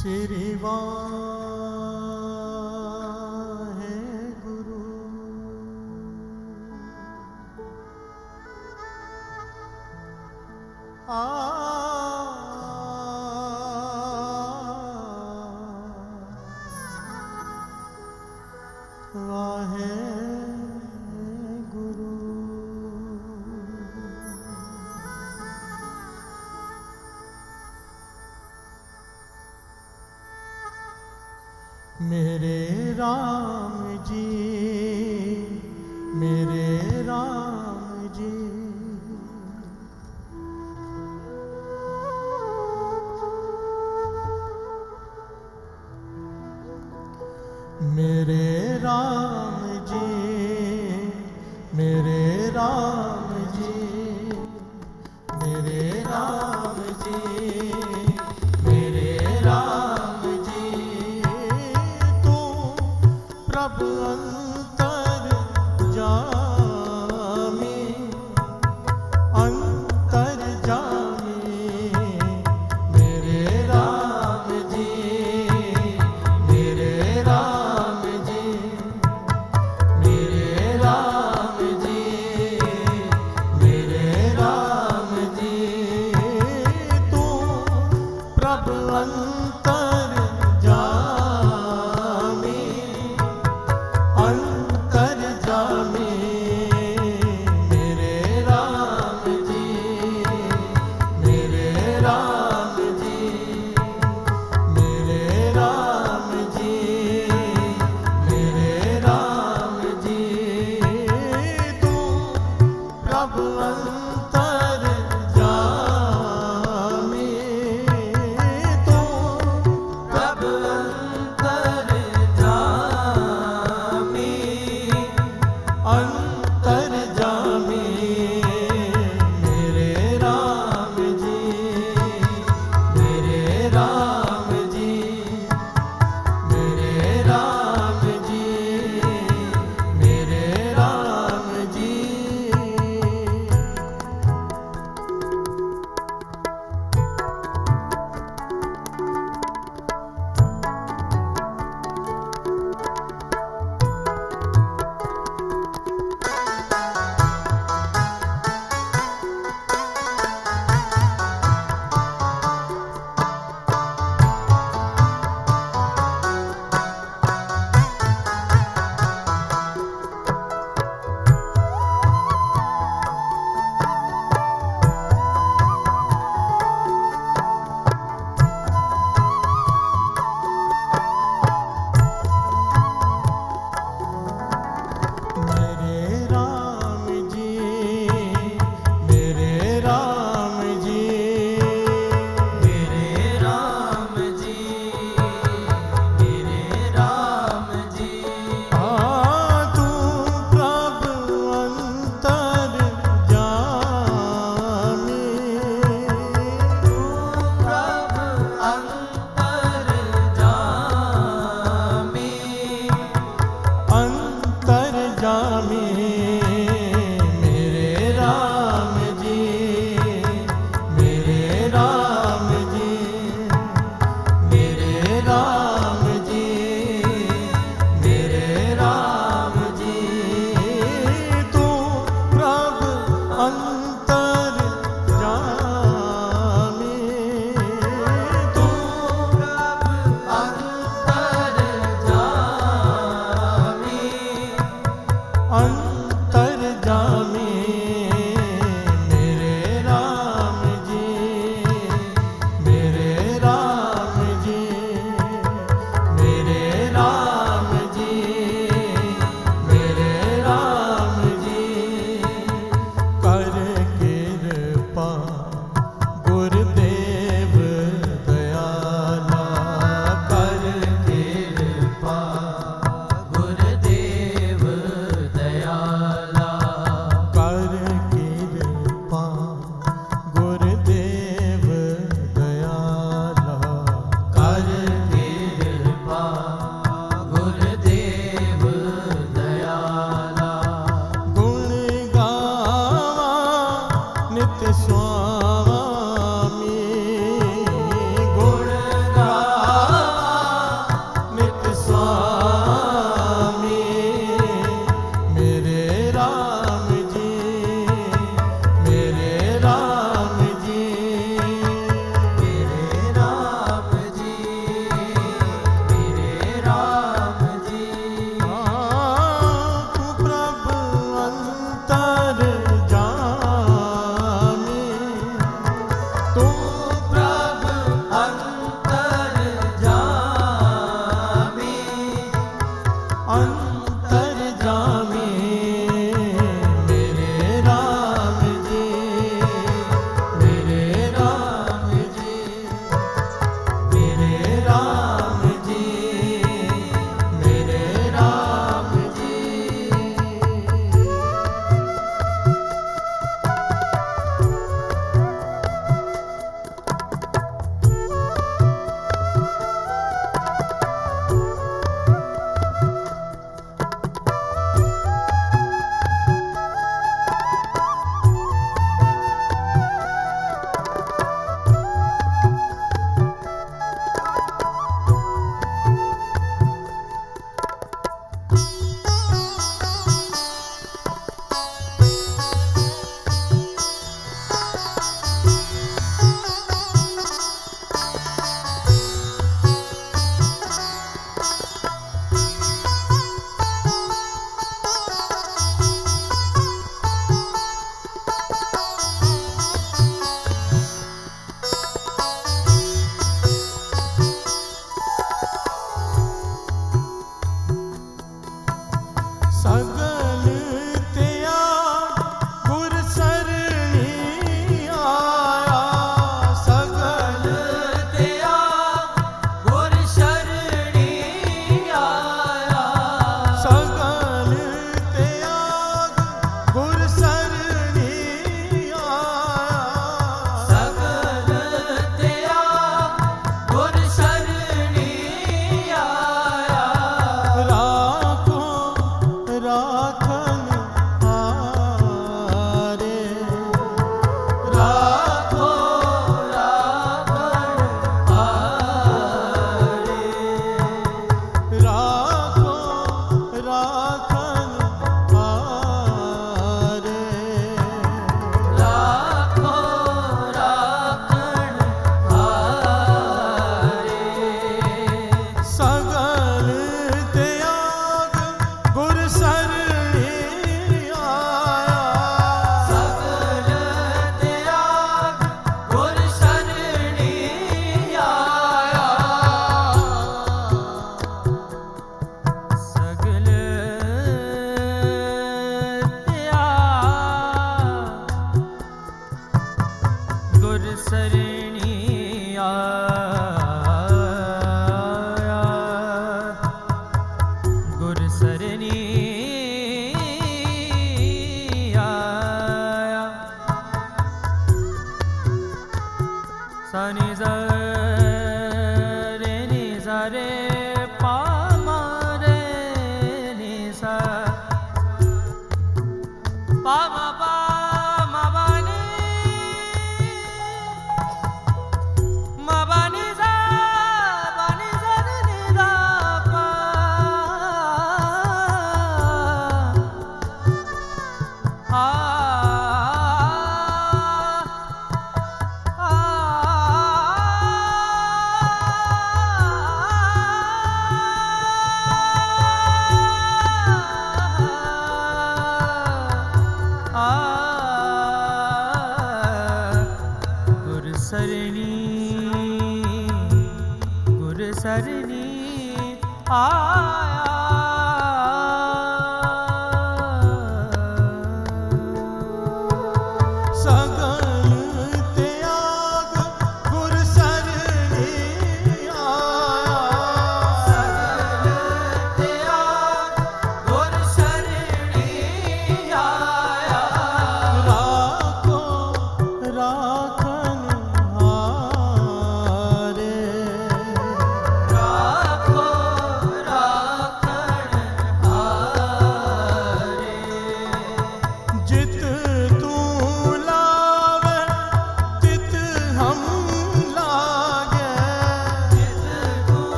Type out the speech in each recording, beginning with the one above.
श्री वाहेगुरु। वाहेगुरु। मेरे राम जी, मेरे राम जी, मेरे राम जी, मेरे राम जी, मेरे राम जी, मेरे राम जी, तू प्रभु अंतर जामी, अंतर जामी, मेरे राम जी, मेरे राम जी, मेरे राम जी,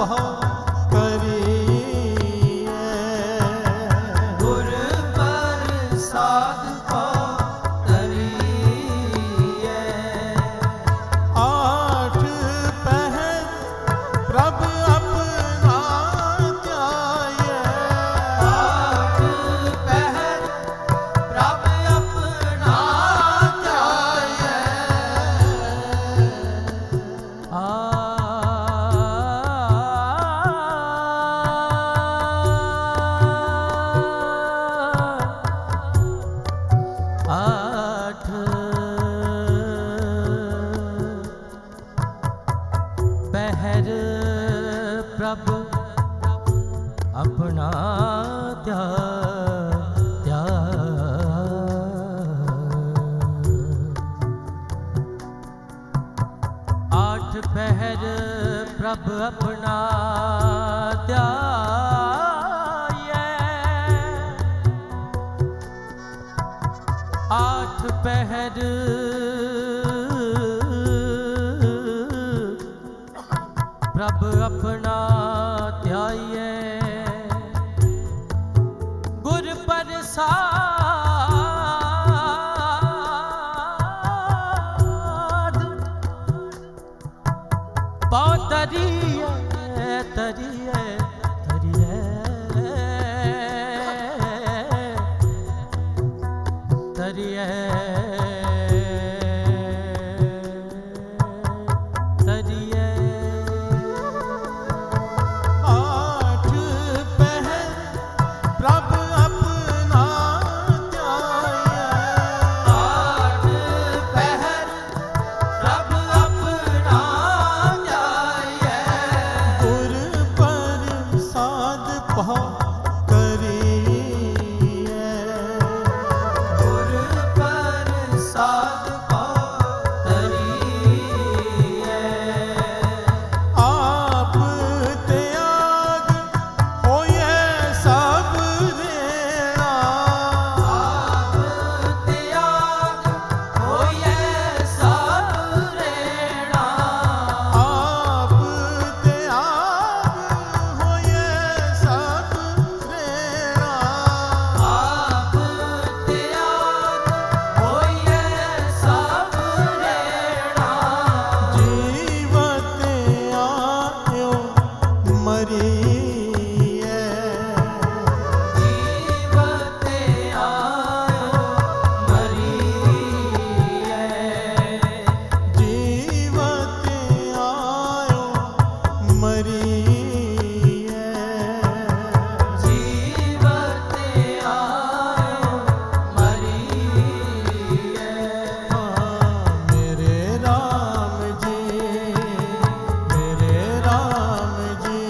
कहो प्रभ अपना आठ पहर प्रभ अपना आठ पहर प्रभ अपना ध्याये गुर प्रसाद पाँव तरिए तरिए तरिए तरिए तरिए आठ पहर प्रभ अपना ध्याये आठ पहर प्रभ अपना ध्याये गुर प्रसाद पाँव तरिए गुर प्रसाद पाँव तरिए आप त्याग होए सब रेणा आप त्याग होए सब रेणा आप त्याग होए सब रेणा आप त्याग होए सब रेणा जीवत आयो मरिए जीवत आयो मरिए जीवत आयो मरिए जीवत आयो मरिए मेरे राम जी मेरे राम जी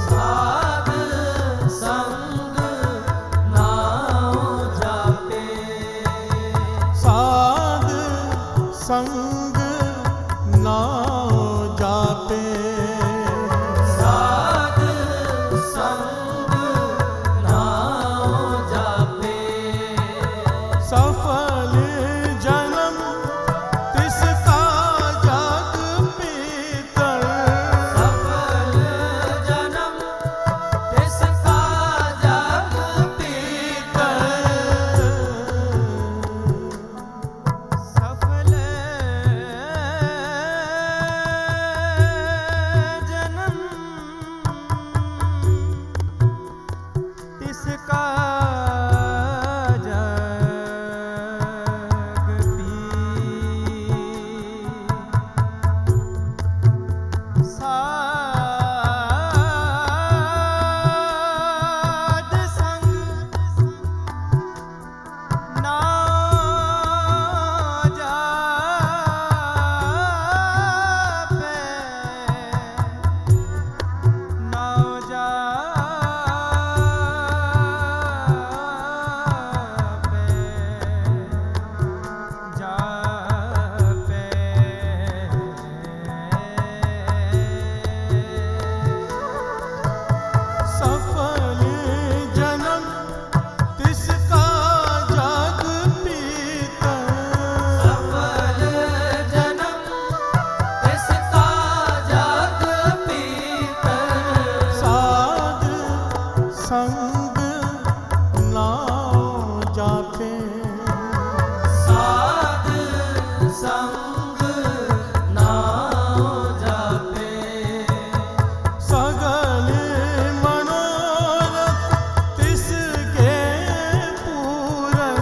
साध संग नाम जापे साध संग नाम जापे साध संग नाम जापे सफल जन्म तिसका जग पीतर सफल जन्म तिसका जग पीतर सफल जन्म तिसका जग पी साध संग ना जापे ना सफल जन्म तिसका जग पीतर सफल जन्म तिसका जग पीतर साध संग नाम जापे साध संग नाम जापे सगल मनोरथ तिसके पूरन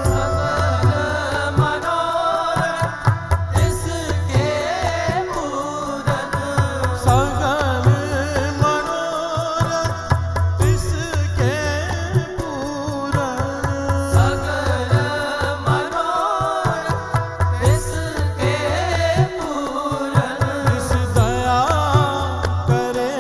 सगल मनोरथ तिसके पूरन सगल मनोरथ तिसके पूरन सगल मनोरथ तिसके पूरन तिस दया करे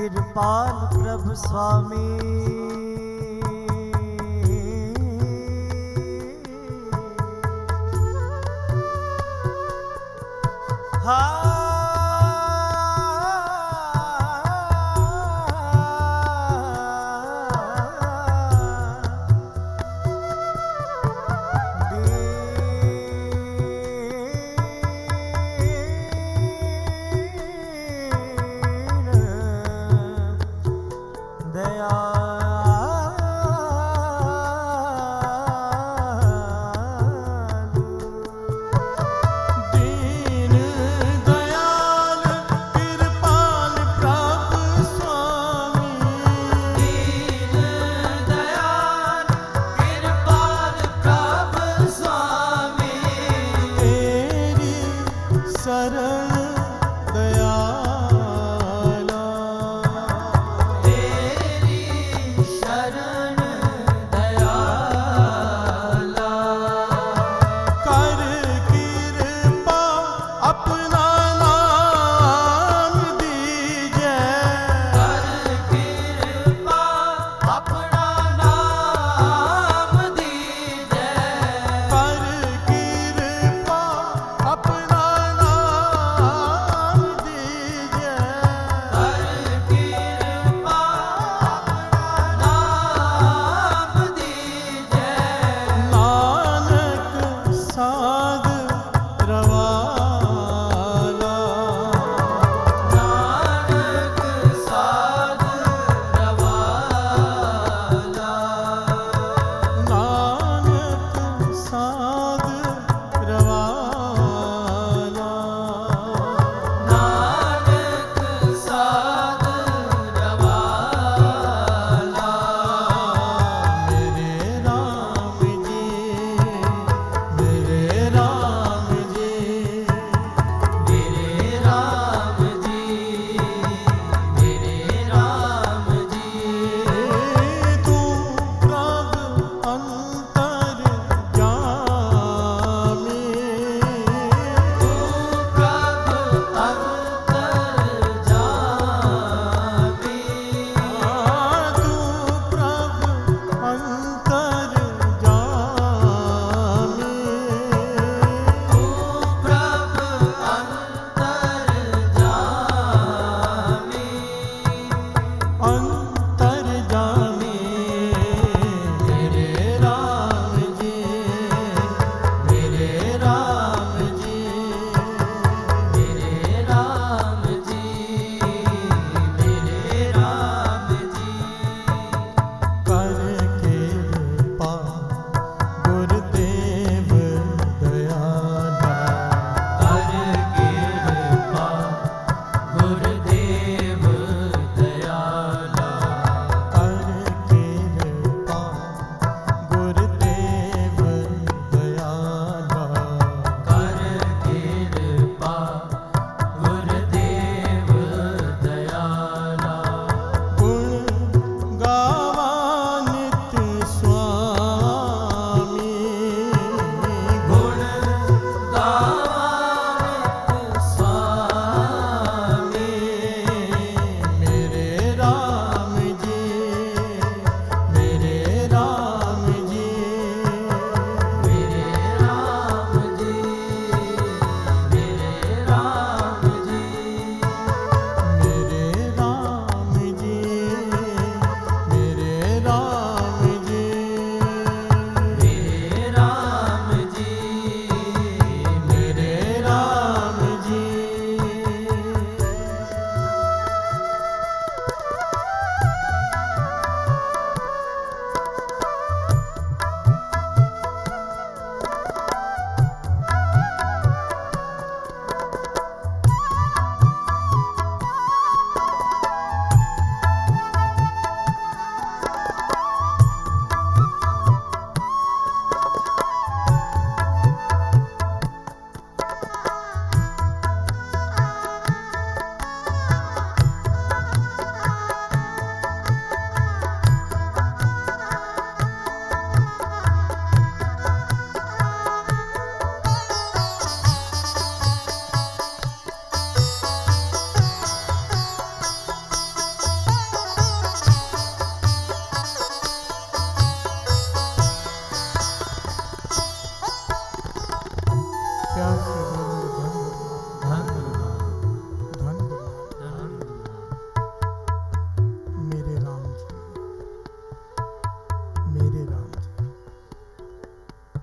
कृपाल प्रभु स्वामी दीन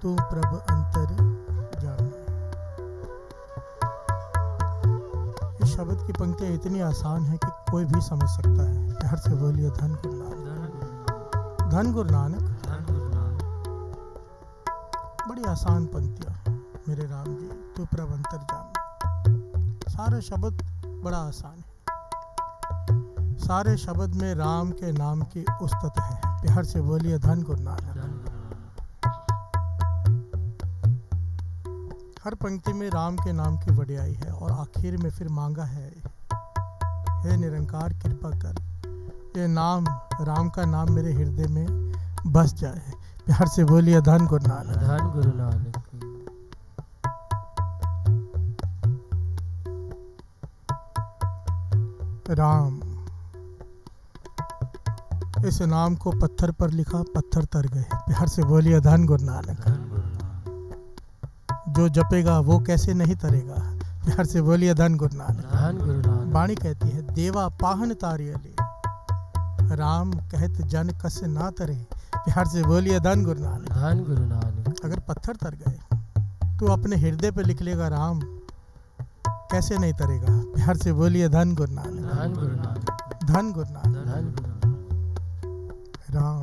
तू प्रभ अंतर जाने। इस शब्द की पंक्तियां इतनी आसान है कि कोई भी समझ सकता है। प्यार से बोलिए धन गुरु नानक, धन गुरु नानक। बड़ी आसान पंक्तियां मेरे राम जी, तू प्रभ अंतर जाने। सारे शब्द बड़ा आसान है। सारे शब्द में राम के नाम की उस्तत है। प्यार से बोलिए धन गुरु नानक। हर पंक्ति में राम के नाम की वडियाई है और आखिर में फिर मांगा है, हे निरंकार कृपा कर ये नाम, राम का नाम मेरे हृदय में बस जाए। प्यार से बोलिए धन गुरु नानक, धन गुरु नानक। राम, इस नाम को पत्थर पर लिखा, पत्थर तर गए। प्यार से बोलिए धन गुरु नानक। जो जपेगा वो कैसे नहीं तरेगा। प्यार से बोलिए धन गुरु नानक, धन गुरु नानक। वाणी कहती है, देवा पाहन तारियले राम कहत जन कस ना तरे। प्यार से बोलिए धन गुरु नानक, धन गुरु नानक। अगर पत्थर तर गए तो अपने हृदय पे लिख लेगा राम, कैसे नहीं तरेगा। प्यार से बोलिए धन गुरु नानक, धन गुरु नानक। धन गुरु नानक। धन गुरु नानक। राम,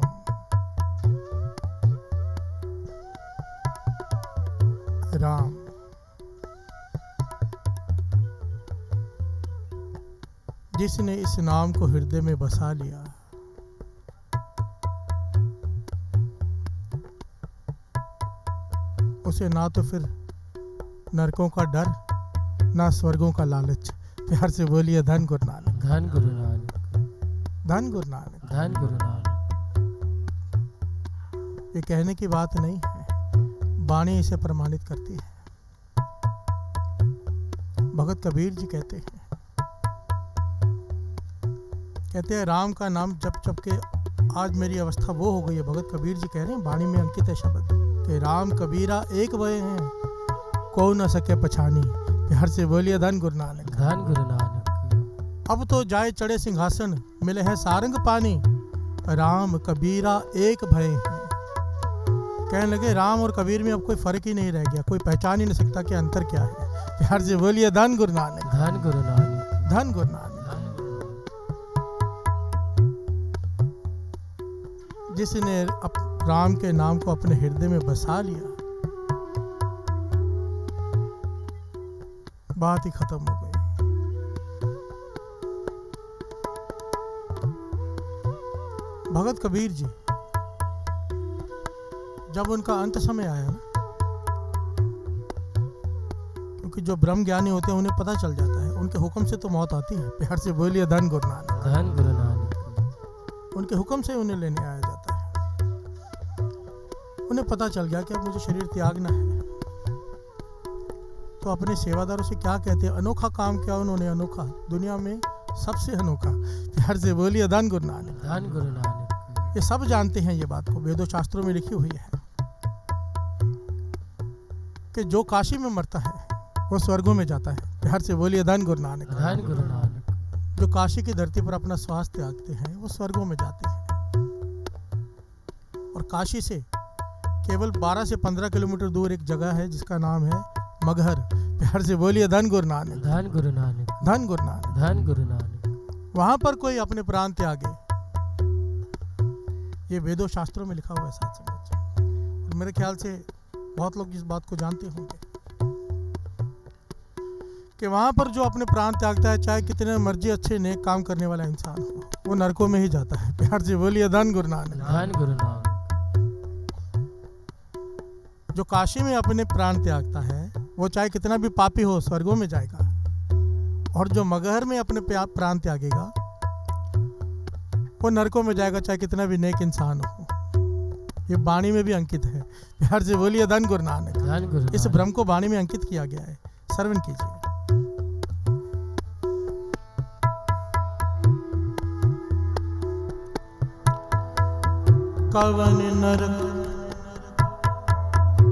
राम, जिसने इस नाम को हृदय में बसा लिया, उसे ना तो फिर नरकों का डर, ना स्वर्गों का लालच। प्यार से बोलिए धन गुरु नानक, धन गुरु नानक। धन गुरु नानक। धन गुरु नानक। ये कहने की बात नहीं है, वाणी इसे प्रमाणित करती है। भगत कबीर जी कहते हैं राम का नाम जप जप के आज मेरी अवस्था वो हो गई है। भगत कबीर जी कह रहे हैं, वाणी में अंकित है शब्द कि राम कबीरा एक भय हैं, को न सके पछानी। प्यार से बोलिए धन गुरु नानक, धन गुरु नानक। अब तो जाए चढ़े सिंहासन, मिले हैं सारंग पानी, राम कबीरा एक भय हैं। कहने लगे राम और कबीर में अब कोई फर्क ही नहीं रह गया, कोई पहचान ही नहीं सकता कि अंतर क्या है। प्यार से बोलिए धन गुरु नानक, धन गुरु नानक। धन गुरु नानक। जिसने राम के नाम को अपने हृदय में बसा लिया, बात ही खत्म हो गई। भगत कबीर जी जब उनका अंत समय आया ना, क्योंकि जो ब्रह्म ज्ञानी होते हैं उन्हें पता चल जाता है, उनके हुक्म से तो मौत आती है। प्यार से बोलिए धन गुरु नानक, धन गुरु नानक। उनके हुक्म से उन्हें लेने आया जाता है। उन्हें पता चल गया कि अब मुझे शरीर त्यागना है, तो अपने सेवादारों से क्या कहते हैं, अनोखा काम किया उन्होंने, अनोखा, दुनिया में सबसे अनोखा। प्यार से बोलिए धन गुरु नानक, धन गुरु नानक। ये सब जानते हैं ये बात को, वेदों शास्त्रों में लिखी हुई है कि जो काशी में मरता है वो स्वर्गों में जाता है। प्यार से बोलिए धन गुरु नानक, धन गुरु नानक। जो काशी की धरती पर अपना श्वास त्यागते हैं वो स्वर्गों में जाते हैं। और काशी से केवल 12 से 15 किलोमीटर दूर एक जगह है जिसका नाम है मगहर। प्यार से बोलिए धन गुरु नानक, धन गुरु नानक। धन गुरु नानक। धन गुरु नानक। वहां पर कोई अपने प्राण त्यागे, ये वेदों शास्त्रों में लिखा हुआ है साथ संगत। और मेरे ख्याल से बहुत लोग इस बात को जानते होंगे कि वहां पर जो अपने प्राण त्यागता है, चाहे कितने मर्जी अच्छे नेक काम करने वाला इंसान हो, वो नरकों में ही जाता है। प्यार से बोलिए धन गुरु नानक, धन गुरु नानक। जो काशी में अपने प्राण त्यागता है वो चाहे कितना भी पापी हो स्वर्गों में जाएगा, और जो मगहर में अपने प्राण त्यागेगा वो नरकों में जाएगा, चाहे कितना भी नेक इंसान हो। ये वाणी में भी अंकित है। प्यार से बोलिए धन गुरु नानक, धन गुरु नानक। इस भ्रम को वाणी में अंकित किया गया है, श्रवण कीजिए। कवन नरक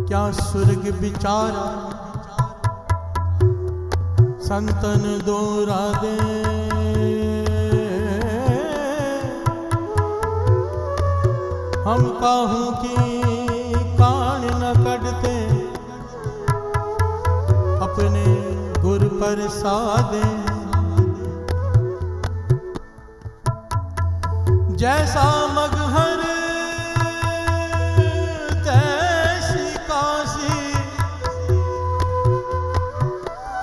क्या स्वर्ग विचारा, संतन दोरा दे, हम कहूँ कि कान न कढ़ बरसा दे। जैसा मगहर तैसी काशी,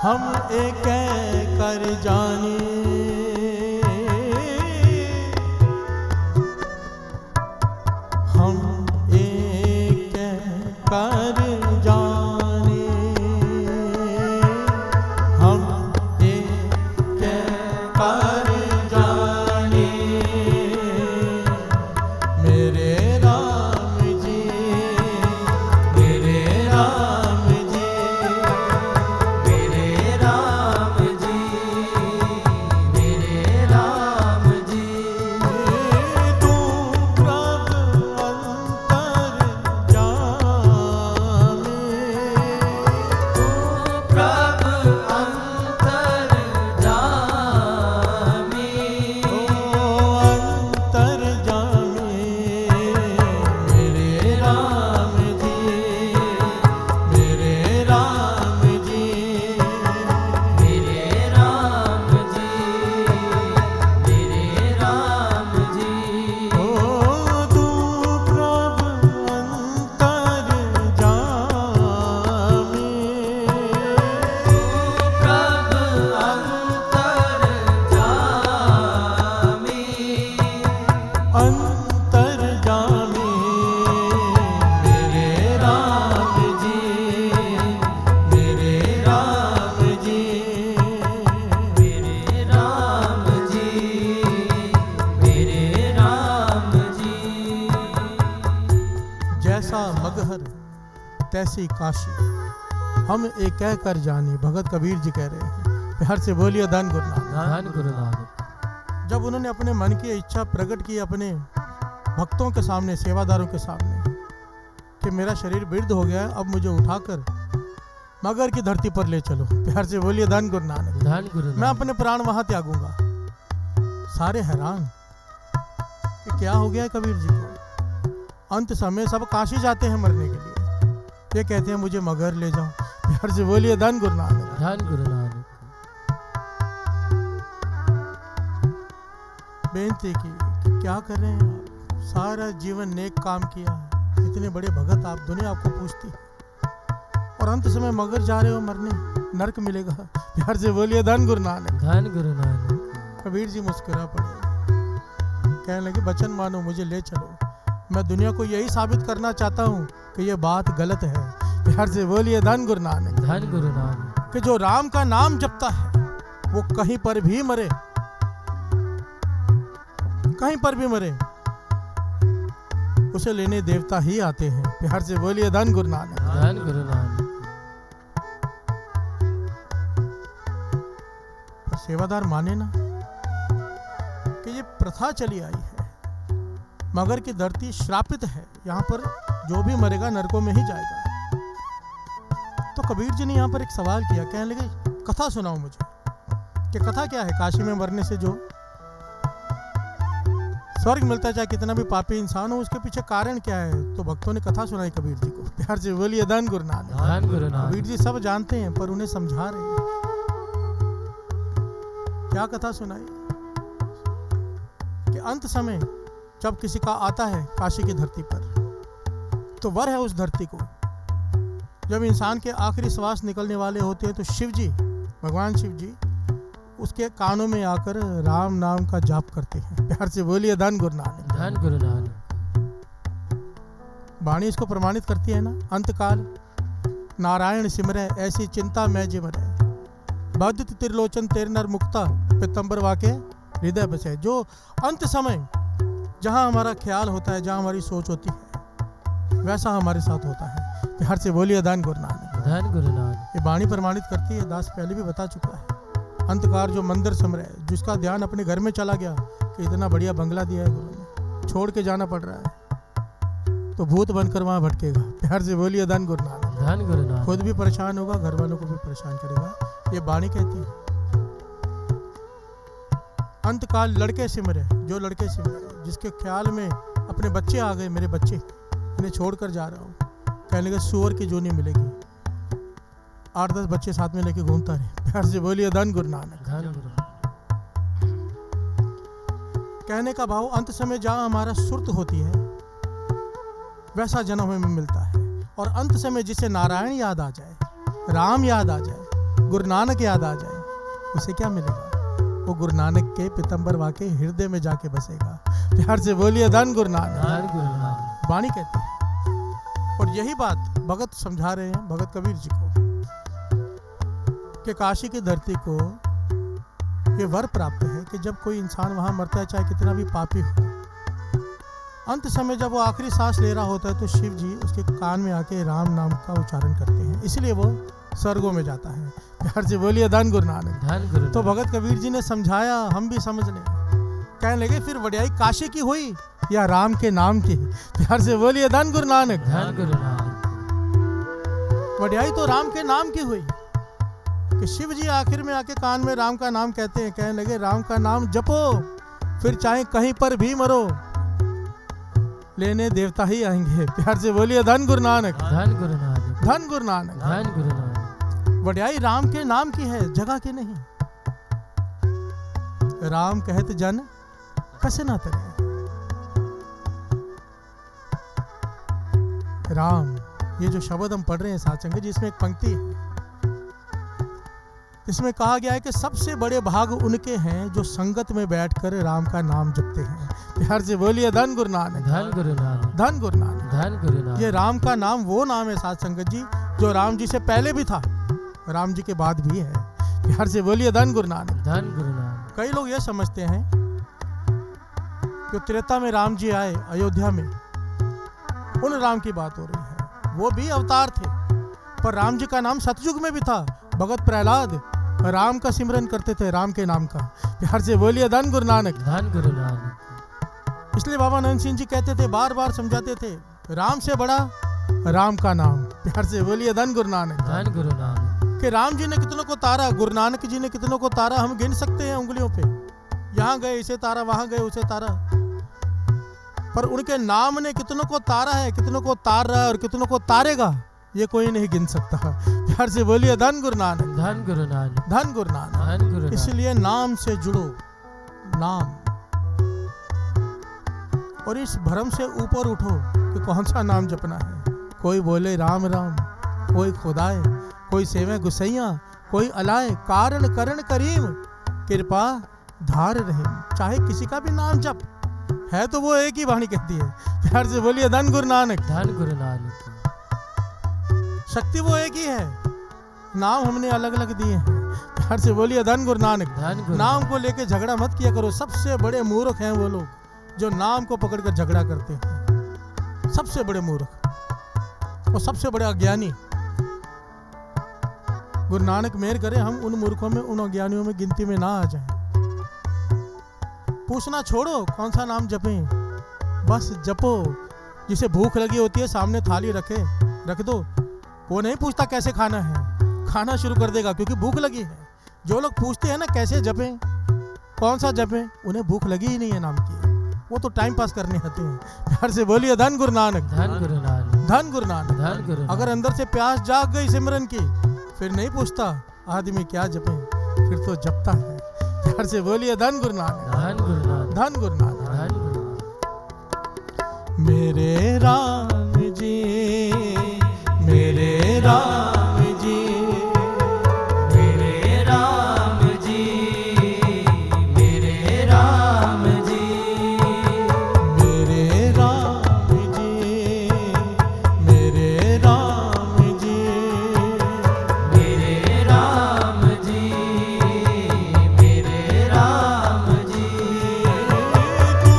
हम एक कर जाने। हम एक कर जाने। हम एक कर जाने। मेरे राम जी, मेरे राम जी, मेरे राम जी, मेरे राम जी। तू प्रभु अंतर जामे, तू प्रभु अंतर जामे, अंतर जामे। मेरे राम जी, मेरे राम जी, मेरे राम जी, मेरे राम जी। ओ तू प्रभु अंतर जामे, तू प्रभु अंतर जामे, अंतर जामे। मेरे राम जी, मेरे राम जी, मेरे राम जी, मेरे राम जी। जैसा मगहर तैसी काशी, हम एक कह कर जाने। भगत कबीर जी कह रहे हैं। प्यार से बोलिए धन गुरु नानक। धन गुरु नानक। जब उन्होंने अपने मन की इच्छा प्रकट की अपने भक्तों के सामने, सेवादारों के सामने, कि मेरा शरीर वृद्ध हो गया है, अब मुझे उठाकर मगर की धरती पर ले चलो। प्यार से बोलिए धन गुरु नानक। धन गुरु मैं नानक। अपने प्राण वहां त्यागूंगा। सारे हैरान कि क्या हो गया है कबीर जी को। अंत समय सब काशी जाते हैं मरने के लिए, ये कहते हैं मुझे मगर ले जाओ। प्यार से बोलिए धन गुरु नानक। धन गुरु नानक। बेनती की कि क्या कर रहे हैं आप, सारा जीवन नेक काम किया है, इतने बड़े भगत आप, दुनिया आपको पूछती है, और अंत समय मगर जा रहे हो मरने, नरक मिलेगा। प्यार से बोलिए धन गुरु नानक। धन गुरु नानक। कबीर जी मुस्कुरा पड़े, कहने लगे वचन मानो, मुझे ले चलो। मैं दुनिया को यही साबित करना चाहता हूँ कि ये बात गलत है। प्यार से बोलिए धन गुरु नानक। धन गुरु नानक। कि जो राम का नाम जपता है वो कहीं पर भी मरे, कहीं पर भी मरे, उसे लेने देवता ही आते हैं। प्यार से बोलिए धन गुरु नानक। धन गुरु नानक। पर सेवादार माने ना कि ये प्रथा चली आई है, मगर की धरती श्रापित है, यहाँ पर जो भी मरेगा नरकों में ही जाएगा। तो कबीर जी ने यहाँ पर एक सवाल किया, कहने लगे कथा सुनाओ मुझे, कि कथा क्या है, काशी में मरने से जो स्वर्ग मिलता है, चाहे कितना भी पापी इंसान हो, उसके पीछे कारण क्या है। तो भक्तों ने कथा सुनाई कबीर जी को। प्यार से बोलिए धन गुरु नानक। धन गुरु कबीर नानक। जी सब जानते हैं पर उन्हें समझा रहे हैं। क्या कथा सुनाई कि अंत समय जब किसी का आता है काशी की धरती पर, तो वर है उस धरती को, जब इंसान के आखिरी श्वास निकलने वाले होते हैं तो शिव जी, भगवान शिव जी उसके कानों में आकर राम नाम का जाप करते हैं। प्यार से बोलिए धन गुरु नानक। धन गुरु नानक। वाणी इसको प्रमाणित करती है ना, अंतकाल नारायण सिमरै ऐसी चिंता मैं जिमरै, बद्ध त्रिलोचन तेरे नर मुक्ता पीतंबर वाके हृदय बसे। जो अंत समय जहाँ हमारा ख्याल होता है, जहाँ हमारी सोच होती है, वैसा हमारे साथ होता है। प्यार से बोलिए धन गुरु नानक। धन गुरु नानक। ये वाणी प्रमाणित करती है, दास पहले भी बता चुका है। अंतकार जो मंदिर सिमरै, जिसका ध्यान अपने घर में चला गया कि इतना बढ़िया बंगला दिया है गुरु ने, छोड़ के जाना पड़ रहा है, तो भूत बनकर वहां भटकेगा। प्यार से बोलिए धन गुरु नानक। धन गुरु नानक। खुद भी परेशान होगा, घर वालों को भी परेशान करेगा। ये वाणी कहती है। अंतकाल लड़के सिमरे, जो लड़के सिमरे, जिसके ख्याल में अपने बच्चे आ गए, मेरे बच्चे, इन्हें छोड़कर जा रहा हूँ, कहने लगे सुअर की जोनी मिलेगी। 8-10 बच्चे साथ में लेके घूमता रहे। प्यार से बोलिए धन गुरु नानक। धन गुरु कहने का भाव अंत समय जहाँ हमारा सुरत होती है वैसा जन्म हमें मिलता है, और अंत समय जिसे नारायण याद आ जाए, राम याद आ जाए, गुरु नानक याद आ जाए, उसे क्या मिलेगा? वो गुरु नानक के पीतम्बर वाके हृदय में जाके बसेगा। प्यार से बोलिए धन गुरु नानक। धन गुरु नानक। वाणी कहती है, और यही बात भगत समझा रहे हैं भगत कबीर जी को, कि काशी की धरती को ये वर प्राप्त है कि जब कोई इंसान वहां मरता है, चाहे कितना भी पापी हो, अंत समय जब वो आखिरी सांस ले रहा होता है तो शिव जी उसके कान में आके राम नाम का उच्चारण करते हैं, इसलिए वो स्वर्गों में जाता है। प्यार से बोलिए धन गुरु नानक। धन गुरु तो भगत कबीर जी ने समझाया, हम भी समझ लें। कहने लगे फिर वड्याई काशी की हुई या राम के नाम की? प्यार से बोलिए धन गुरु नानक। धन गुरु नानक। वड्याई तो राम के नाम की हुई कि शिव जी आखिर में आके कान में राम का नाम कहते हैं। कहने लगे राम का नाम जपो, फिर चाहे कहीं पर भी मरो, लेने देवता ही आएंगे। प्यार से बोलिए धन गुरु नानक। धन गुरु नानक। धन गुरु नानक। धन गुरु नानक। वड्याई राम के नाम की है, जगह की नहीं। राम कहत जन कसे ना तरे। राम, ये जो शब्द हम पढ़ रहे हैं साचंग, जिसमें एक पंक्ति है इसमें कहा गया है कि सबसे बड़े भाग उनके हैं जो संगत में बैठकर राम का नाम जपते हैं। प्यार से बोलिए धन गुरु नानक। धन गुरु नानक। धन गुरु नानक। धन गुरु नानक। ये राम का नाम वो नाम है साथ संगत जी, जो राम जी से पहले भी था, राम जी के बाद भी है। प्यार से बोलिए धन गुरु नानक। धन गुरु नानक। कई लोग ये समझते हैं कि त्रेता में राम जी आए अयोध्या में, उन राम की बात हो रही है। वो भी अवतार थे, पर राम जी का नाम सतयुग में भी था। भगत प्रहलाद राम का सिमरन करते थे, राम के नाम का। प्यार से बोलिए धन गुरु नानक। धन गुरु नानक। इसलिए बाबा नंद सिंह जी कहते थे, बार बार समझाते थे, राम से बड़ा राम का नाम। प्यार से बोलिए धन गुरु नानक। धन गुरु नानक। कि राम जी ने कितनों को तारा, गुरु नानक जी ने कितनों को तारा, हम गिन सकते हैं उंगलियों पे। यहाँ गए इसे तारा, वहां गए उसे तारा, पर उनके नाम ने कितनों को तारा है, कितनों को तार रहा है और कितनों को तारेगा, ये कोई नहीं गिन सकता। प्यार से बोलिए धन गुरु नानक। धन गुरु नानक। धन गुरु नानक। धन गुरु नानक। इसलिए नाम से जुड़ो, नाम, और इस भ्रम से ऊपर उठो कि कौन सा नाम जपना है। कोई बोले राम राम, कोई खुदाए, कोई सेवे गुसैया, कोई अलाए, कारण करण करीम, कृपा धार रहीम। चाहे किसी का भी नाम जप, है तो वो एक ही वाणी कहती है। प्यार से बोलिए धन गुरु नानक। धन गुरु नानक। शक्ति वो एक ही है, नाम हमने अलग अलग दिए हैं। प्यार से बोलिए धन गुरु नानक। धन गुरु नाम को लेके झगड़ा मत किया करो। सबसे बड़े मूर्ख हैं वो लोग जो नाम को पकड़कर झगड़ा करते हैं। सबसे बड़े मूर्ख और सबसे बड़े अज्ञानी। गुरु नानक मेहर करे हम उन मूर्खों में, उन अज्ञानियों में गिनती में ना आ जाएं। पूछना छोड़ो कौन सा नाम जपें, बस जपो। जिसे भूख लगी होती है सामने थाली रख दो, वो नहीं पूछता कैसे खाना है, खाना शुरू कर देगा क्योंकि भूख लगी है। जो लोग पूछते हैं ना कैसे जपें, कौन सा जपें, उन्हें भूख लगी ही नहीं है नाम की, वो तो टाइम पास करने आते हैं। प्यार से बोलिए धन गुरु नानक। धन गुरु नानक। धन गुरु नानक। धन गुरु नानक। अगर अंदर से प्यास जाग गई सिमरन की, फिर नहीं पूछता आदमी क्या जपें, फिर तो जपता है। प्यार से बोलिए धन गुरु नानक। धन गुरु नानक। धन गुरु नानक। धन गुरु नानक। मेरे राम जी, मेरे राम जी, मेरे राम जी, मेरे राम जी, मेरे राम जी, मेरे राम जी, मेरे राम जी, मेरे राम जी। तू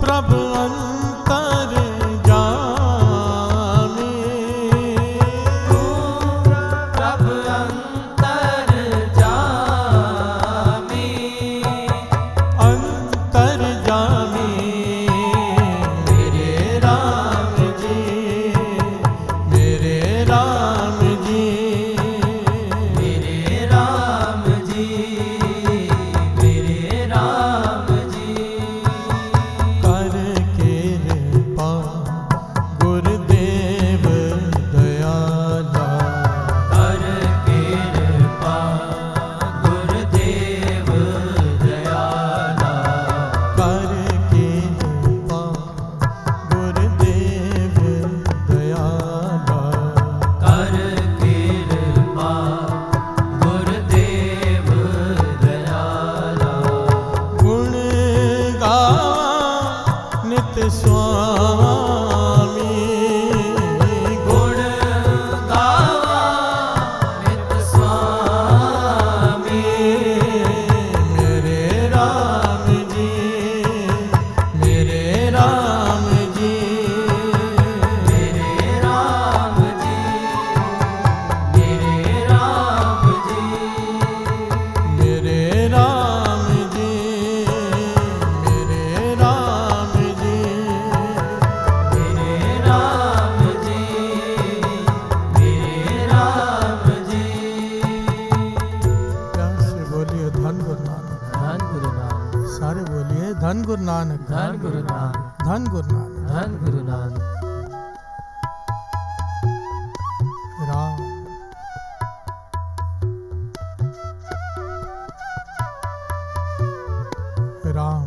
प्रभु अंतर जा सारे बोलिए धन गुरु नानक, धन गुरु नानक, धन गुरु नानक। धन गुरु नानक। राम राम,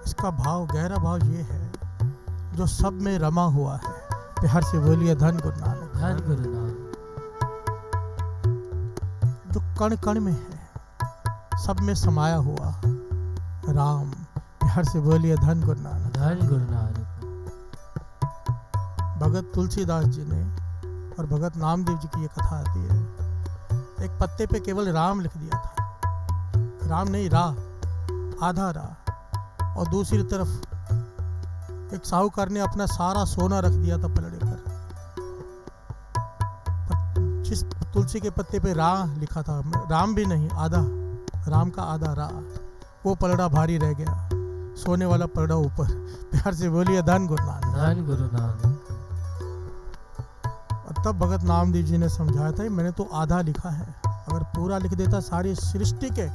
इसका भाव, गहरा भाव ये है जो सब में रमा हुआ है। प्यार से बोलिए धन गुरु नानक, धन गुरु नानक। जो कण कण में है, सब में समाया हुआ राम। प्यार से बोलिए धन गुरु नानक, धन गुरु नानक। भगत तुलसीदास जी ने और भगत नामदेव जी की ये कथा आती है। एक पत्ते पे केवल राम लिख दिया था, राम नहीं रा, आधा रा। और दूसरी तरफ एक साहूकार ने अपना सारा सोना रख दिया था पलड़े पर। जिस तुलसी के पत्ते पे रा लिखा था, राम भी नहीं, आधा राम का आधा रा, वो पलड़ा भारी रह गया, सोने वाला पलड़ा ऊपर। प्यार से बोलिए धन गुरु नानक, धन गुरु नानक। और तब भगत नामदेव जी ने समझाया था मैंने तो आधा लिखा है, अगर पूरा लिख देता सारी सृष्टि के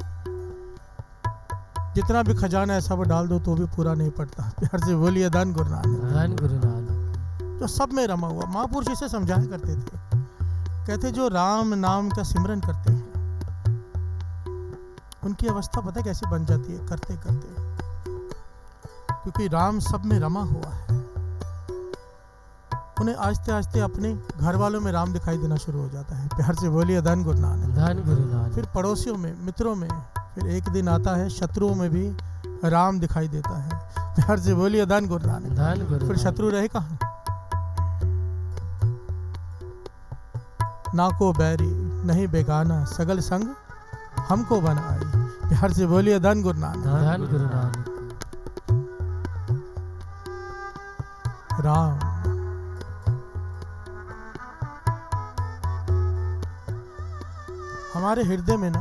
जितना भी खजाना है सब डाल दो तो भी पूरा नहीं पड़ता। प्यार से बोलिए धन गुरु नानक, धन गुरु नानक। जो सब में रमा हुआ। महापुरुष इसे समझाया करते थे, कहते जो राम नाम का सिमरन करते हैं उनकी अवस्था पता है कैसी बन जाती है करते करते, क्योंकि राम सब में रमा हुआ है। उन्हें आस्ते आस्ते अपने घर वालों में राम दिखाई देना शुरू हो जाता है। प्यार से बोलिए धन गुरु नानक, धन गुरु नानक। फिर पड़ोसियों में, मित्रों में, फिर एक दिन आता है शत्रुओं में भी राम दिखाई देता है। प्यार से बोलिए धन गुरु नानक, धन गुरु। फिर शत्रु रहे कहाँ? ना को बैरी नहीं बेगाना, सगल संग हमको बनाए। प्यार से बोलिए धन गुरु नानक, धन गुरु नानक। राम हमारे हृदय में ना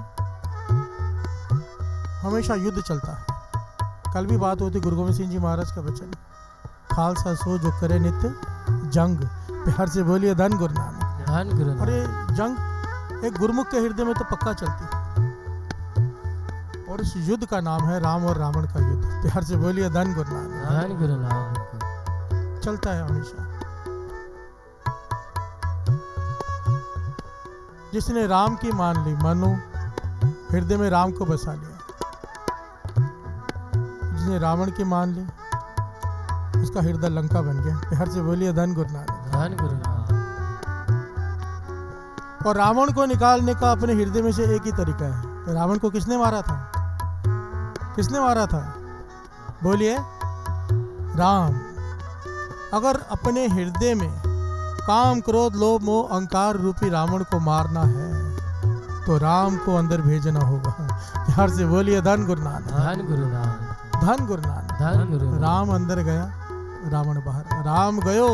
हमेशा युद्ध चलता है। कल भी बात होती गुरु गोविंद सिंह जी महाराज का वचन, खालसा सो जो करे नित्य जंग। प्यार से बोलिए धन गुरु नानक, धन गुरु और नानक। ये जंग एक गुरुमुख के हृदय में तो पक्का चलती है, और इस युद्ध का नाम है राम और रावण का युद्ध। प्यार से बोलिए धन गुरु नानक, धन गुरु नानक। चलता है हमेशा। जिसने राम की मान ली, मानो हृदय में राम को बसा लिया। जिसने रावण की मान ली, उसका हृदय लंका बन गया। प्यार से बोलिए धन गुरु नानक, धन गुरु नानक। और रावण को निकालने का अपने हृदय में से एक ही तरीका है। तो रावण को किसने मारा था? किसने मारा था? बोलिए राम। अगर अपने हृदय में काम क्रोध लोभ मोह अहंकार रूपी रावण को मारना है तो राम को अंदर भेजना होगा। प्यार से बोलिए धन गुरु नानक, धन गुरु नानक। धन गुरु नानक। धन गुरु नानक। राम अंदर गया, रावण बाहर। राम गयो,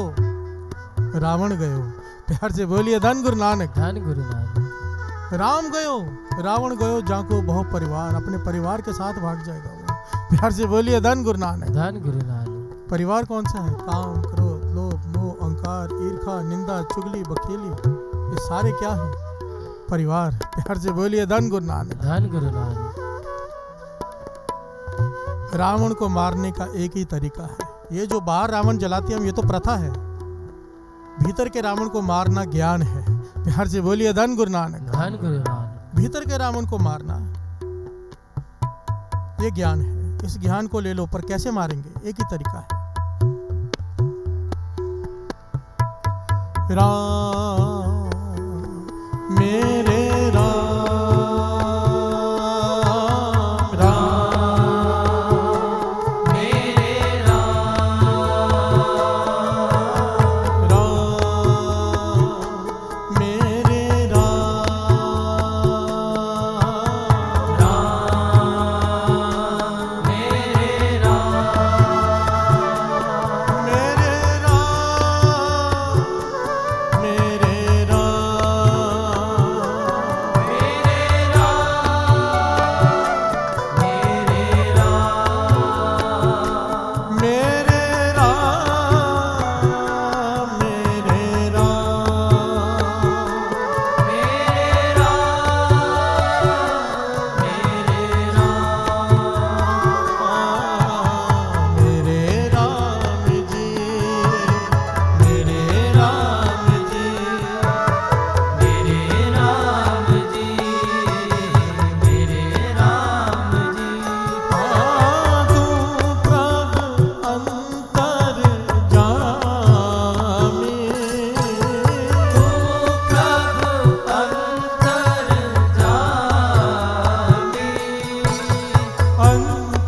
रावण गयो। प्यार से बोलिए धन गुरु नानक, धन गुरु नानक। राम गयो, रावण गयो, जाको बहु परिवार, अपने परिवार के साथ भाग जाएगा वो। प्यार से बोलिए धन गुरु नानक। धन गुरु नानक। परिवार कौन सा है? काम क्रोध लोभ मोह अहंकार ईर्खा निंदा चुगली बखेली, ये सारे क्या है? परिवार। प्यार से बोलिए धन गुरु नानक। धन गुरु नानक। रावण को मारने का एक ही तरीका है। ये जो बाहर रावण जलाते हम, ये तो प्रथा है। भीतर के रावण को मारना ज्ञान है। प्यार से बोलिए धन गुरु नानक। धन गुरु नानक। भीतर के रावण को मारना ये ज्ञान है। इस ज्ञान को ले लो, पर कैसे मारेंगे? एक ही तरीका है। राम मेरे राम, राम मेरे राम, राम मेरे राम, राम मेरे राम, मेरे राम, मेरे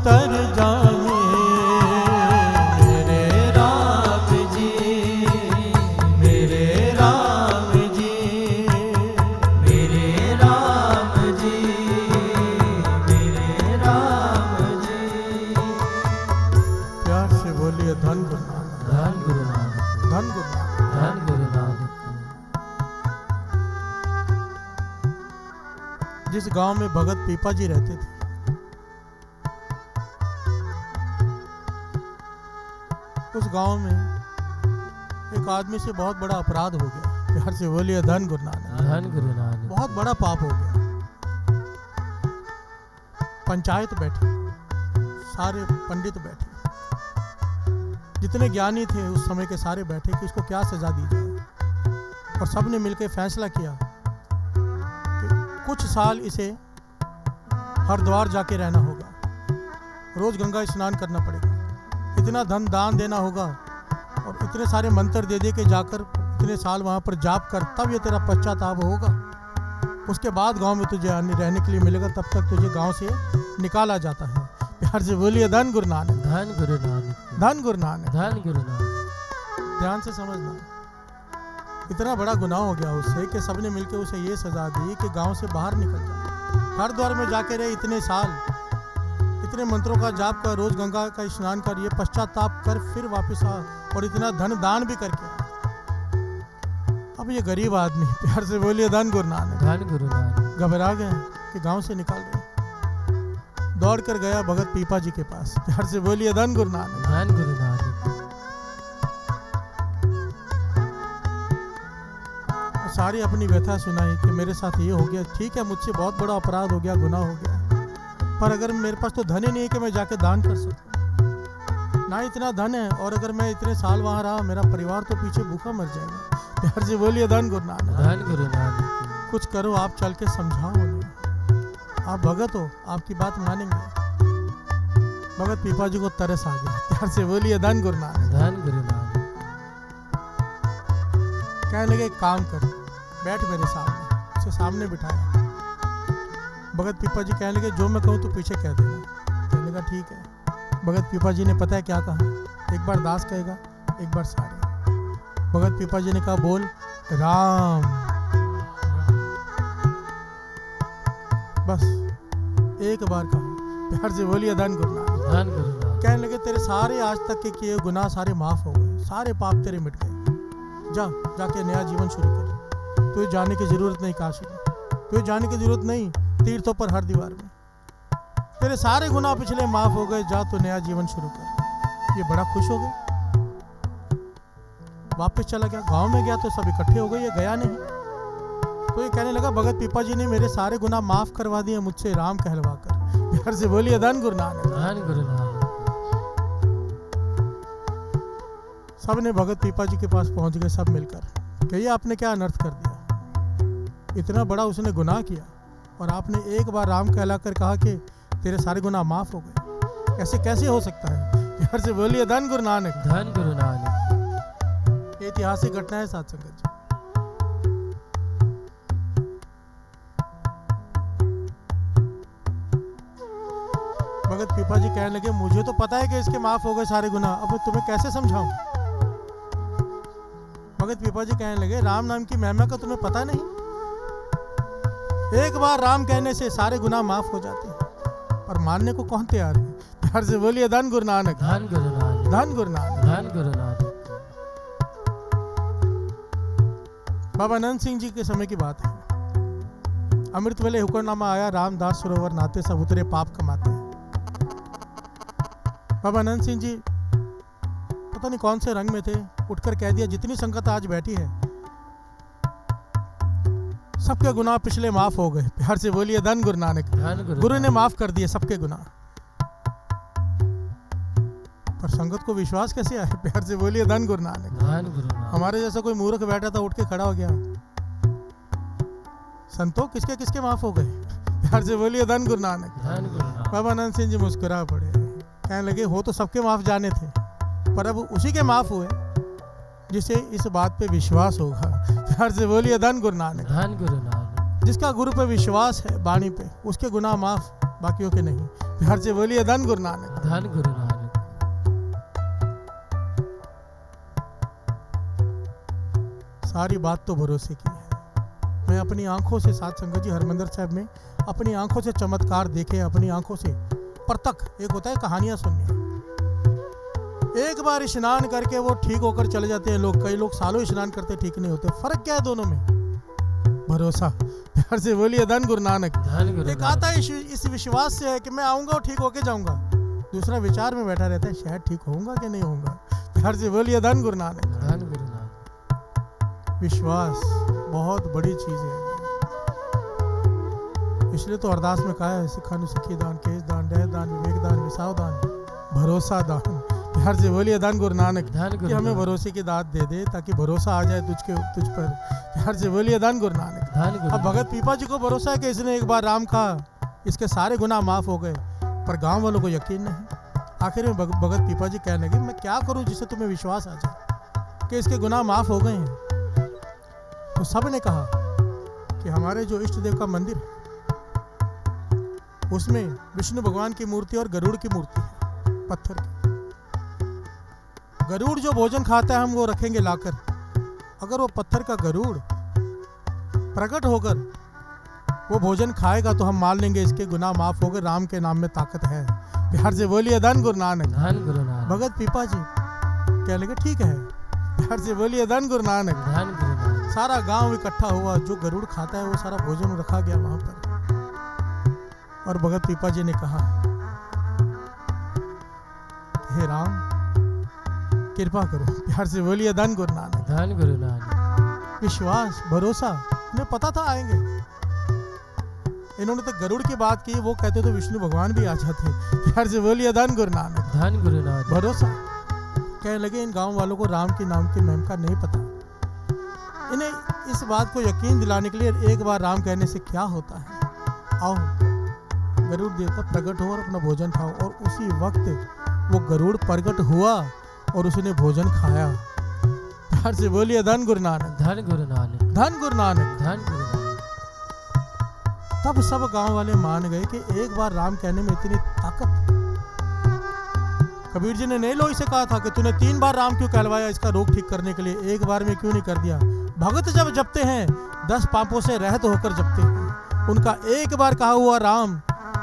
तर जाने मेरे राम जी, मेरे राम जी, मेरे राम जी, मेरे राम जी। प्यार से बोलिए धन गुरु नानक, धन गुरु नानक, धन गुरु नानक। धन गुरु नानक। जिस गांव में भगत पीपा जी रहते थे, उस गांव में एक आदमी से बहुत बड़ा अपराध हो गया। प्यार से बोलिए धन गुरु नानक। धन गुरु नानक। बहुत बड़ा पाप हो गया। पंचायत बैठी, सारे पंडित बैठे, जितने ज्ञानी थे उस समय के सारे बैठे कि इसको क्या सजा दी जाए। और सबने मिलकर फैसला किया कि कुछ साल इसे हरिद्वार जाके रहना होगा, रोज गंगा स्नान करना पड़ेगा, इतना धन दान देना होगा और इतने सारे मंत्र दे दे के जाकर इतने साल वहाँ पर जाप कर, तब ये तेरा पश्चाताप होगा। उसके बाद गांव में तुझे रहने के लिए मिलेगा, तब तक तुझे गांव से निकाला जाता है। प्यार से बोलिए धन गुरु नानक, धन गुरु नानक। धन गुरु नानक। धन गुरु नानक। ध्यान से समझना, इतना बड़ा गुनाह हो गया उससे कि सबने मिलकर उसे ये सजा दी कि गांव से बाहर निकल जाए, हरिद्वार में जाके रहे इतने साल, इतने मंत्रों का जाप कर, रोज गंगा का स्नान कर, ये पश्चाताप कर, फिर वापस आ और इतना धन दान भी करके आ। अब ये गरीब आदमी, प्यार से बोलिए धन गुरु नानक, धन गुरु नानक। घबरा गए कि गांव से निकाल रहे। दौड़ कर गया भगत पीपा जी के पास। प्यार से बोलिए धन गुरु नानक। धन गुरु नानक। सारी अपनी व्यथा सुनाई कि मेरे साथ ये हो गया, ठीक है मुझसे बहुत बड़ा अपराध हो गया, गुनाह हो गया, पर अगर मेरे पास तो धन ही नहीं है कि मैं जाके दान कर सकूं, ना इतना धन है, और अगर मैं इतने साल वहां रहा मेरा परिवार तो पीछे भूखा मर जाएगा। प्यार से बोलिए धन गुरु नानक। धन गुरु नानक। कुछ करो, आप चल के समझाओ उन्हें, आप भगत हो, आपकी बात मानेंगे। भगत पीपा जी को तरस आ गया। प्यार से बोलिए धन गुरु नानक। धन गुरु नानक। कहने लगे एक काम कर, बैठ मेरे सामने। उसे सामने बिठाया। भगत पीपा जी कहने लगे जो मैं कहूँ तू पीछे कह देना। कहने लगा ठीक है। भगत पीपा जी ने पता है क्या कहा, एक बार दास कहेगा, एक बार सारे। भगत पीपा जी ने कहा बोल राम, बस एक बार कहा। प्यार से बोलिए धन गुरु नानक। धन गुरु नानक। कहने लगे तेरे सारे आज तक के किए गुनाह सारे माफ हो गए, सारे पाप तेरे मिट गए, जाके नया जीवन शुरू कर। तुझे जाने की जरूरत नहीं काशी में, तुझे जाने की जरूरत नहीं तीर्थों पर हरिद्वार में, तेरे सारे गुनाह पिछले माफ हो गए, जा तो नया जीवन शुरू कर। ये बड़ा खुश हो गए, वापस चला गया। गांव में गया तो सब इकट्ठे हो गए, ये गया नहीं। तो ये कहने लगा भगत पीपा जी ने मेरे सारे गुनाह माफ करवा दिए मुझसे राम कहलवा कर। प्यार से बोलिए धन गुरु नानक। धन गुरु नानक। सब ने भगत पीपा जी के पास पहुंच गए, सब मिलकर कहिए आपने क्या अनर्थ कर दिया, इतना बड़ा उसने गुनाह किया और आपने एक बार राम कहलाकर कहा कि तेरे सारे गुनाह माफ हो गए, ऐसे कैसे हो सकता है। प्यार से बोलिए धन गुरु नानक। धन गुरु नानक। ये ऐतिहासिक घटना है साथ संगत जी। भगत पीपा जी कहने लगे मुझे तो पता है कि इसके माफ हो गए सारे गुनाह, अब मैं तुम्हें कैसे समझाऊं। भगत पीपा जी कहने लगे राम नाम की महिमा का तुम्हें पता नहीं, एक बार राम कहने से सारे गुनाह माफ हो जाते हैं, पर मानने को कौन तैयार है। प्यार से बोलिए धन गुरु नानक। धन गुरु नानक। धन गुरु नानक। धन गुरु नानक। बाबा अनंत सिंह जी के समय की बात है। अमृत वेले हुक्मनामा आया, रामदास सरोवर नाते सब उतरे पाप कमाते हैं। बाबा अनंत सिंह जी पता नहीं कौन से रंग में थे, उठकर कह दिया जितनी संगत आज बैठी है सबके गुनाह पिछले माफ हो गए। प्यार से बोलिए धन गुरु नानक। धन गुरु ने माफ कर दिए सबके गुनाह, पर संगत को विश्वास कैसे आए। प्यार से बोलिए धन गुरु नानक। धन गुरु नानक। हमारे जैसा कोई मूर्ख बैठा था उठ के खड़ा हो गया, संतो किसके किसके माफ हो गए। प्यार से बोलिए धन गुरु नानक। धन गुरु नानक। बाबा अनंत सिंह जी मुस्कुरा पड़े, कहने लगे हो तो सबके माफ जाने थे, पर अब उसी के माफ हुए जिसे इस बात पे विश्वास होगा। प्यार से बोलिए धन गुरु नानक। धन गुरु नानक। जिसका गुरु पे विश्वास है, वाणी पे, उसके गुनाह माफ, बाकियों के नहीं। प्यार से बोलिए धन गुरु नानक। धन गुरु नानक। सारी बात तो भरोसे की है। मैं अपनी आंखों से साथ संगत जी हरमंदिर साहब में अपनी आंखों से चमत्कार देखे, अपनी आंखों से प्रत्यक्ष। एक होता है कहानियां सुननी, एक बार स्नान करके वो ठीक होकर चले जाते हैं लोग। कई लोग सालों स्नान करते ठीक नहीं होते। फर्क क्या है दोनों में? भरोसा। प्यार से बोलिए धन गुरु नानक। धन गुरु एक आता है इस विश्वास से है कि मैं आऊंगा और ठीक होके जाऊंगा। दूसरा विचार में बैठा रहता है शायद ठीक होऊंगा कि नहीं होऊंगा। प्यार से बोलिए धन गुरु नानक। धन गुरु नानक। विश्वास बहुत बड़ी चीज है। इसलिए तो अरदास में कहा है सिखा नु सिखी दान, केश दान, दया दान, विवेक दान, विसाव दान, भरोसा दान। प्यार से बोलिए धन गुरु नानक। धन कि गुरु हमें नानक। भरोसे की दात दे दे ताकि भरोसा आ जाए तुझ पर। प्यार से बोलिए धन गुरु नानक। धन गुरु अब भगत पीपा जी को भरोसा है कि इसने एक बार राम कहा, इसके सारे गुनाह माफ हो गए, पर गांव वालों को यकीन नहीं। आखिर में भगत पीपा जी कहने लगे मैं क्या करूं जिससे तुम्हें विश्वास आ जाए कि इसके गुनाह माफ हो गए हैं। तो सब ने कहा कि हमारे जो इष्ट देव का मंदिर है उसमें विष्णु भगवान की मूर्ति और गरुड़ की मूर्ति है, पत्थर की। गरुड़ जो भोजन खाता है हम वो रखेंगे लाकर। अगर वो पत्थर का गरुड़ प्रकट होकर वो भोजन खाएगा तो हम मान लेंगे इसके गुनाह माफ हो गए, राम के नाम में ताकत है। प्यार से बोलिए धन गुरु नानक। धन गुरु नानक। भगत पीपा जी कह लगे ठीक है। प्यार से बोलिए धन गुरु नानक। धन गुरु नानक। सारा गांव इकट्ठा हुआ, जो गरुड़ खाता है वो सारा भोजन रखा गया वहां पर। और भगत पीपा जी ने कहा हे राम कृपा करो। प्यार से बोलिए धन गुरु नानक। धन गुरु नानक। विश्वास, भरोसा, उन्हें पता था आएंगे। इन्होंने तो गरुड़ की बात की, वो कहते तो विष्णु भगवान भी आ जाते। प्यार से बोलिए धन गुरु नानक। धन गुरु नानक। भरोसा। कहने लगे इन गांव वालों को राम के नाम के महिमा का नहीं पता। इन्हें इस बात को यकीन दिलाने के लिए एक बार राम कहने से क्या होता है। आओ गरुड़ देवता प्रकट हो और अपना भोजन खाओ। और उसी वक्त वो गरुड़ प्रकट हुआ और उसने भोजन खाया। प्यार से बोलिए धन गुरु नानक। धन गुरु नानक। धन गुरु नानक। धन गुरु नानक। तब सब गांव वाले मान गए कि एक बार राम कहने में इतनी ताकत। कबीर जी ने नहीं लोई से कहा था कि तूने 3 बार राम क्यों कहलवाया इसका रोग ठीक करने के लिए, एक बार में क्यों नहीं कर दिया। भगत जब जपते हैं 10 पापों से रहित होकर जपते हैं। उनका एक बार कहा हुआ राम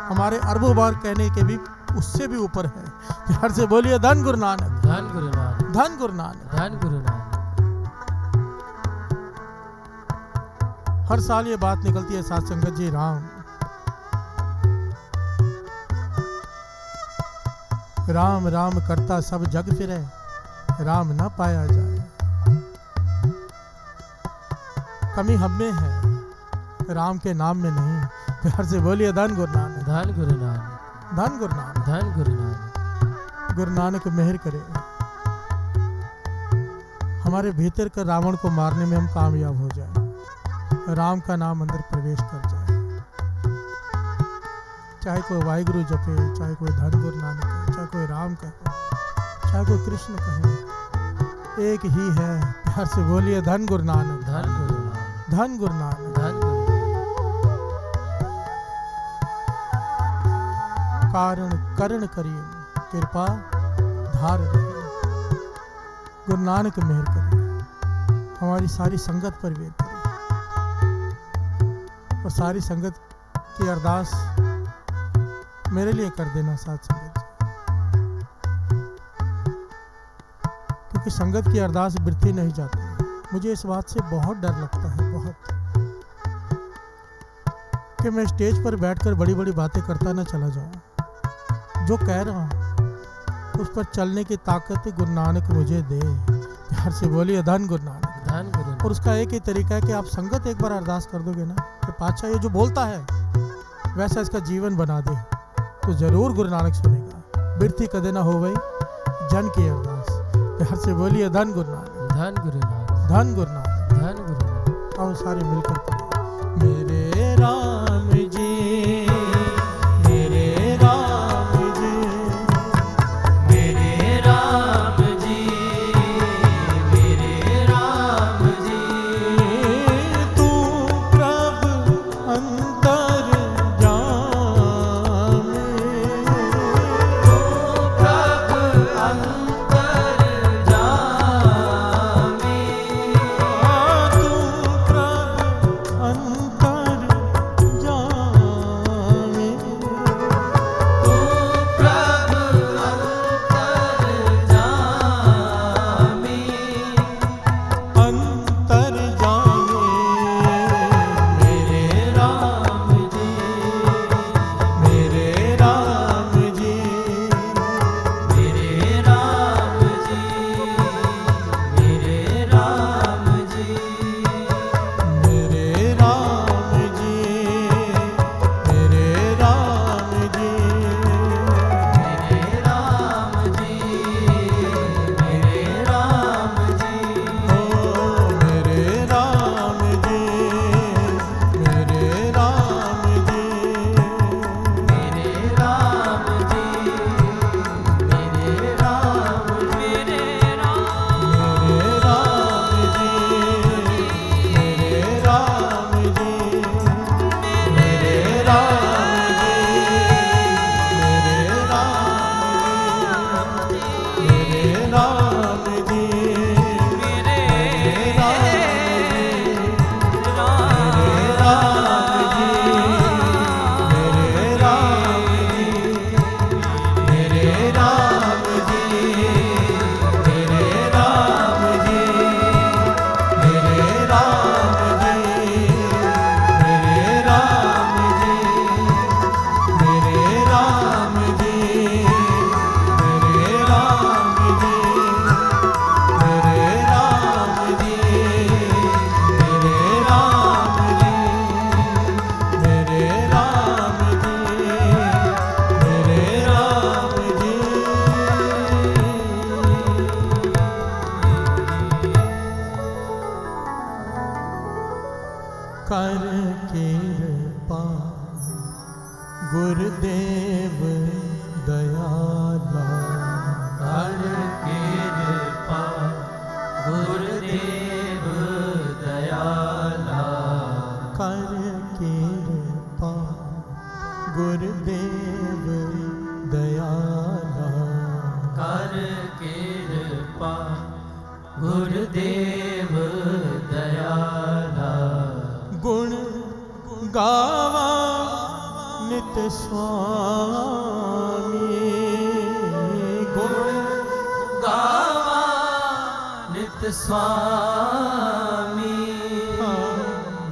हमारे अरबों बार कहने के भी उससे भी ऊपर है। प्यार से बोलिए धन गुरु नानक। धन गुरु नानक। धन गुरु नानक। धन गुरु नानक। हर साल ये बात निकलती है साथ संगत जी, राम राम राम करता सब जग फिरे, राम ना पाया जाए। कमी हम में है, राम के नाम में नहीं। प्यार से बोलिए धन गुरु नानक। धन गुरु नानक। धन गुरु नानक। धन गुरु नानक। गुरु नानक मेहर करे, हमारे भीतर का रावण को मारने में हम कामयाब हो जाए, राम का नाम अंदर प्रवेश कर जाए। चाहे कोई वाहिगुरु जपे, चाहे कोई धन गुरु नानक कहे, चाहे कोई राम कहे, चाहे कोई कृष्ण कहे, एक ही है। प्यार से बोलिए धन गुरु नानक। धन गुरु नानक। धन गुरु नानक। धन गुरु कारण करण करिए, कृपा धार रहे। गुरु नानक मेहर करे, हमारी सारी संगत पर मेहर करे और सारी संगत की अरदास मेरे लिए कर देना साथ संगत जी, क्योंकि संगत की अरदास वृथी नहीं जाती। मुझे इस बात से बहुत डर लगता है, बहुत, कि मैं स्टेज पर बैठकर बड़ी बड़ी बातें करता ना चला जाऊं। जो कह रहा हूं उस पर चलने की ताकत गुरु नानक मुझे दे। प्यार से बोलिए धन गुरु नानक। धन गुरु नानक। और उसका एक ही तरीका है कि आप संगत एक बार अरदास कर दोगे ना कि पातशाह ये जो बोलता है वैसा इसका जीवन बना दे, तो जरूर गुरु नानक सुनेगा। बिरथी कदे ना हो गई जन की अरदास। प्यार से बोलिए धन गुरु नानक। धन गुरु नानक। धन गुरु नानक। धन गुरु नानक। और सारे मिलकर पढ़ें। मेरे राम जी, मेरे राम जी, मेरे राम जी, मेरे राम जी। तू प्रभु अंतर जामे, गुरुदेव दयाला गुण गावा नित स्वामी गुण गावा नित स्वामी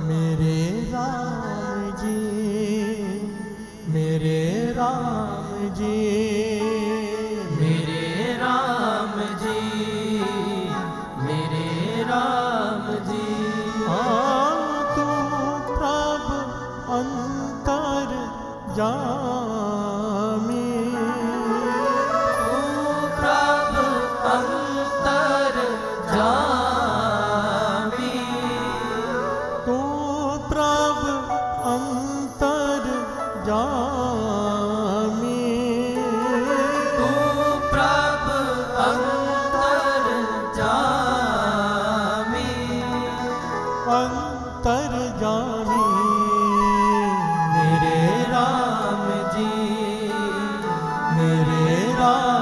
मेरे राम जी मेरे राम जी मेरे राम जी मेरे राम जी तू प्रभु अंतर जामी तू प्रभु अंतर जामी तू प्रभु अंतर जामी तू प्रभु अंतर जामी अंतर जामी मेरे राम जी मेरे राम